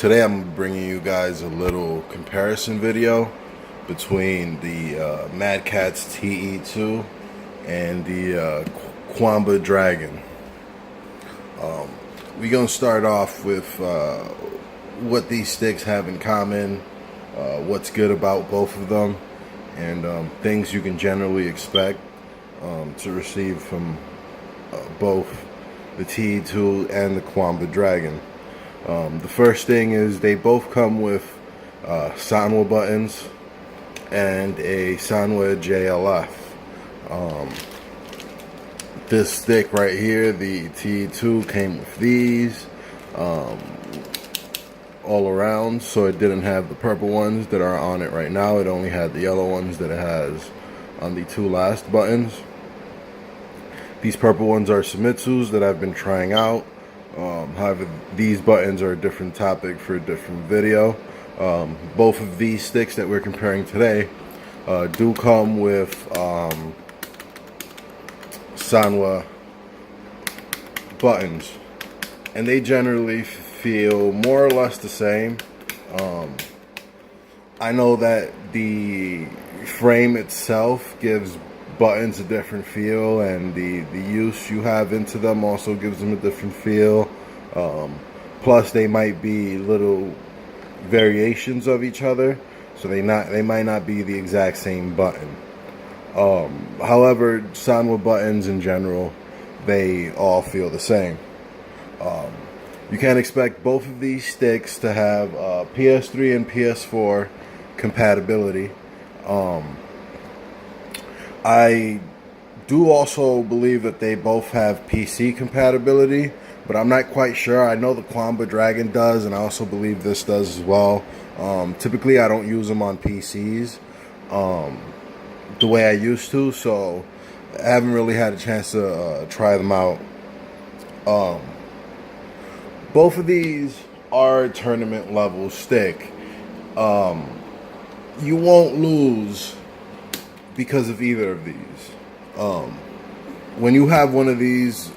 Today I'm bringing you guys a little comparison video between the Madcatz te2 and the Qanba Dragon. We're going to start off with what these sticks have in common, what's good about both of them, and things you can generally expect to receive from both the te2 and the Qanba Dragon. The first thing is they both come with Qanba buttons and a Qanba JLF. This stick right here, the te2, came with these all around, so it didn't have the purple ones that are on it right now. It only had the yellow ones that it has on the two last buttons. These purple ones are Shimizu's that I've been trying out. However, these buttons are a different topic for a different video. Both of these sticks that we're comparing today do come with Qanba buttons, and they generally feel more or less the same. I know that the frame itself gives buttons a different feel, and the use you have into them also gives them a different feel. Plus they might be little variations of each other, so they might not be the exact same button. However, Qanba buttons in general, they all feel the same. You can expect both of these sticks to have ps3 and ps4 compatibility. I do also believe that they both have PC compatibility, but I'm not quite sure. I know the Qanba Dragon does, and I also believe this does as well. Typically, I don't use them on PCs the way I used to, so I haven't really had a chance to try them out. Both of these are tournament level stick. You won't lose because of either of these. When you have one of these,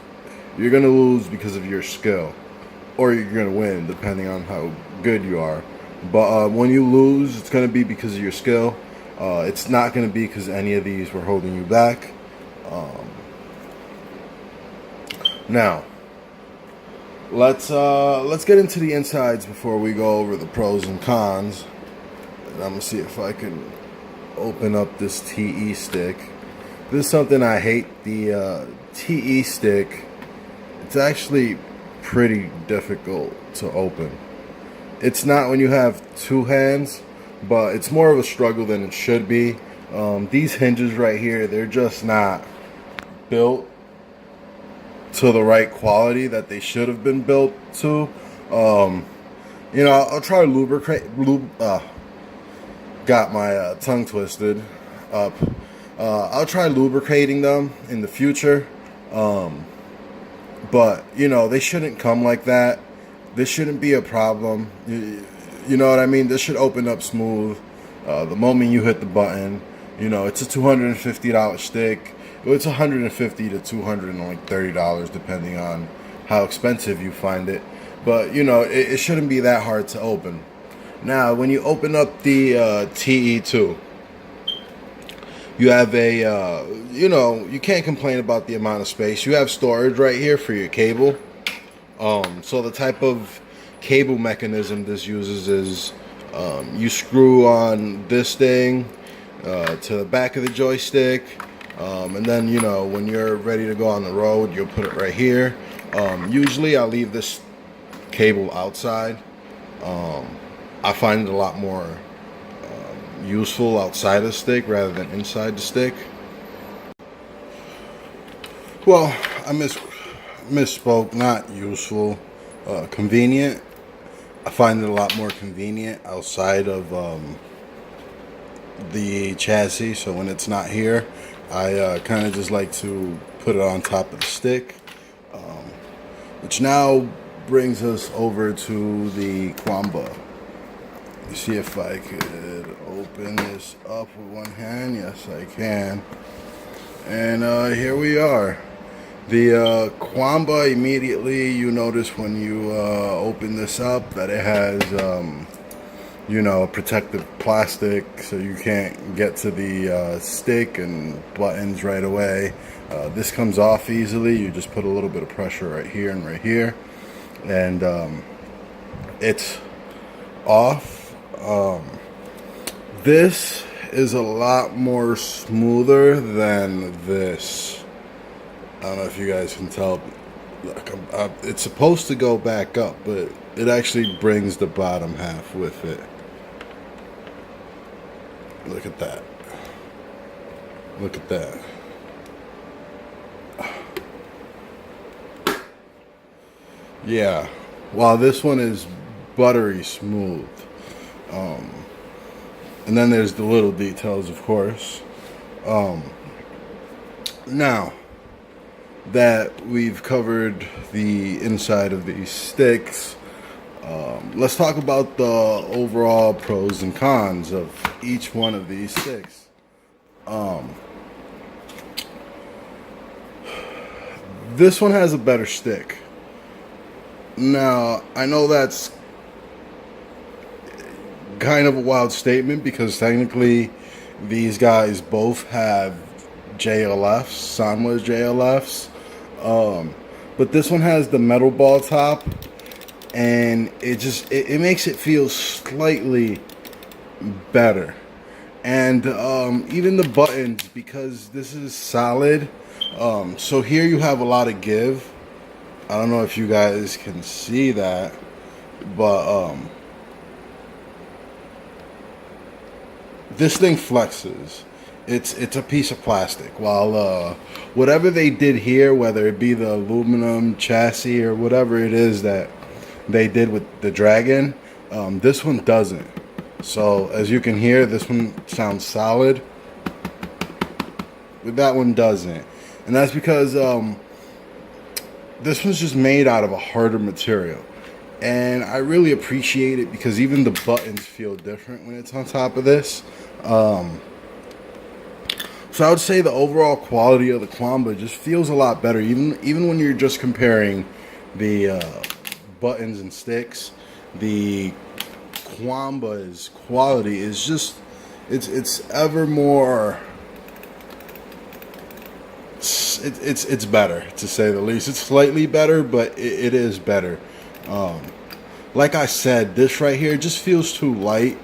you're gonna lose because of your skill, or you're gonna win depending on how good you are. But when you lose, it's gonna be because of your skill. It's not gonna be because any of these were holding you back. Now, let's get into the insides before we go over the pros and cons. And I'm gonna see if I can open up this TE stick. This is something I hate. The TE stick, it's actually pretty difficult to open. It's not when you have two hands, but it's more of a struggle than it should be. These hinges right here, they're just not built to the right quality that they should have been built to. You know, I'll try to lubricate. Got my tongue twisted up. I'll try lubricating them in the future, but you know, they shouldn't come like that. This shouldn't be a problem. You know what I mean? This should open up smooth the moment you hit the button. You know, it's a $250 stick. It's $150 to $230 depending on how expensive you find it. But you know, it shouldn't be that hard to open. Now, when you open up the te2, you have a, you know, you can't complain about the amount of space. You have storage right here for your cable. So the type of cable mechanism this uses is you screw on this thing to the back of the joystick, and then, you know, when you're ready to go on the road, you'll put it right here. Usually I'll leave this cable outside. I find it a lot more useful outside the stick rather than inside the stick. Well, I misspoke, not useful, convenient. I find it a lot more convenient outside of the chassis, so when it's not here, I kind of just like to put it on top of the stick, which now brings us over to the Qanba. See if I could open this up with one hand. Yes, I can. And here we are. The Qanba, immediately you notice when you open this up that it has you know, protective plastic so you can't get to the stick and buttons right away. This comes off easily. You just put a little bit of pressure right here and right here, and it's off. This is a lot more smoother than this. I don't know if you guys can tell. Look, it's supposed to go back up, but it actually brings the bottom half with it. Look at that. Look at that. Yeah. While this one is buttery smooth. And then there's the little details, of course. Now that we've covered the inside of these sticks, let's talk about the overall pros and cons of each one of these sticks. This one has a better stick. Now, I know that's kind of a wild statement because technically these guys both have JLFs, Sanwa's JLFs. But this one has the metal ball top, and it makes it feel slightly better. And even the buttons, because this is solid, so here you have a lot of give. I don't know if you guys can see that, but this thing flexes. It's a piece of plastic. While whatever they did here, whether it be the aluminum chassis or whatever it is that they did with the Dragon, this one doesn't. So as you can hear, this one sounds solid, but that one doesn't. And that's because this one's just made out of a harder material. And I really appreciate it because even the buttons feel different when it's on top of this. So I would say the overall quality of the Qanba just feels a lot better, even when you're just comparing the buttons and sticks. The Qanba's quality is just it's ever more. It's better, to say the least. It's slightly better, but it is better. Like I said, this right here just feels too light.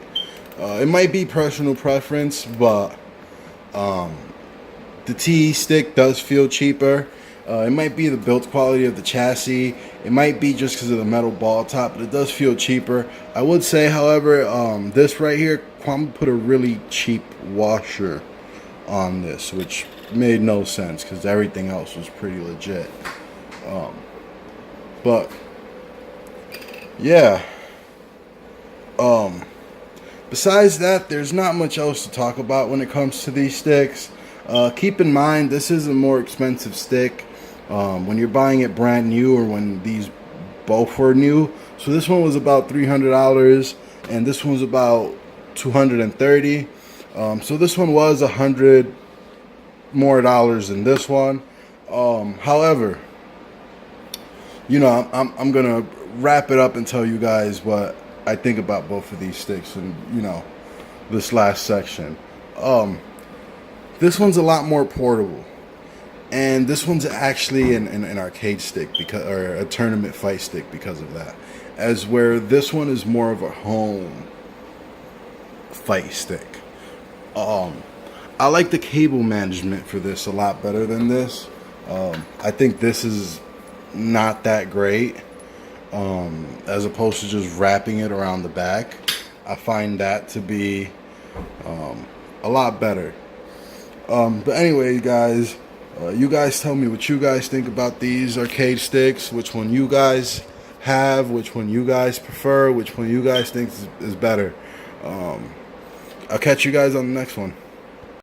It might be personal preference, but the T stick does feel cheaper. It might be the build quality of the chassis. It might be just because of the metal ball top, but it does feel cheaper. I would say, however, this right here, Qanba put a really cheap washer on this, which made no sense because everything else was pretty legit. But yeah, besides that, there's not much else to talk about when it comes to these sticks. Keep in mind, this is a more expensive stick when you're buying it brand new, or when these both were new. So this one was about $300 and this one was about $230. So this one was $100 more than this one. However, you know, I'm gonna wrap it up and tell you guys what I think about both of these sticks, and you know, this last section. This one's a lot more portable, and this one's actually an arcade stick, or a tournament fight stick because of that. As where this one is more of a home fight stick. I like the cable management for this a lot better than this. I think this is not that great. As opposed to just wrapping it around the back, I find that to be a lot better. But anyway, guys, you guys tell me what you guys think about these arcade sticks. Which one you guys have? Which one you guys prefer? Which one you guys think is better? I'll catch you guys on the next one.